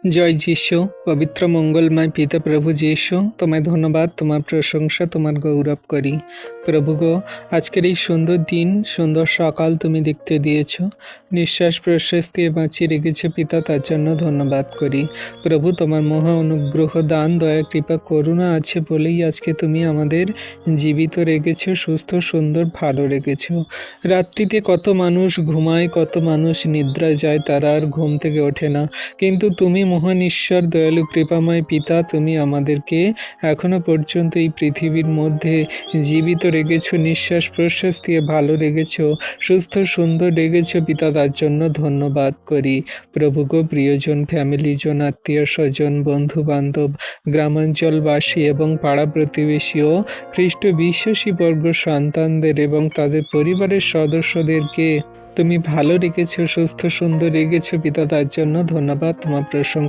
জয় যিশু, পবিত্র মঙ্গলময় পিতা প্রভু যিশু, তোমায় ধন্যবাদ, তোমার প্রশংসা, তোমার গৌরব করি। প্রভু গো, আজকের এই সুন্দর দিন, সুন্দর সকাল তুমি দেখতে দিয়েছ, নিঃশ্বাস প্রশ্বাস দিয়ে বাঁচিয়ে রেখেছ পিতা, তার জন্য ধন্যবাদ করি। প্রভু, তোমার মহা অনুগ্রহ, দান, দয়া, কৃপা, করুণা আছে বলেই আজকে তুমি আমাদের জীবিত রেখেছ, সুস্থ, সুন্দর, ভালো রেখেছ। রাত্রিতে কত মানুষ ঘুমায়, কত মানুষ নিদ্রা যায়, তারা আর ঘুম থেকে ওঠে না, কিন্তু তুমি মহান ঈশ্বর, দয়ালু কৃপাময় পিতা, তুমি আমাদেরকে এখনো পর্যন্ত এই পৃথিবীর মধ্যে জীবিত রেখেছো, নিঃশ্বাস প্রশ্বাস দিয়ে ভালো রেখেছো, সুস্থ সুন্দর রেখেছো পিতা, তার জন্য ধন্যবাদ করি। প্রভু গো, প্রিয়জন, ফ্যামিলিজন, আত্মীয় স্বজন, বন্ধু বান্ধব, গ্রামাঞ্চলবাসী এবং পাড়া প্রতিবেশী ও খ্রিস্ট বিশ্বাসী বর্গ সন্তানদের এবং তাদের পরিবারের সদস্যদেরকে তুমি ভালো রেখেছো, সুস্থ সুন্দর রেখেছো পিতা, তার জন্য ধন্যবাদ, তোমার প্রশংসা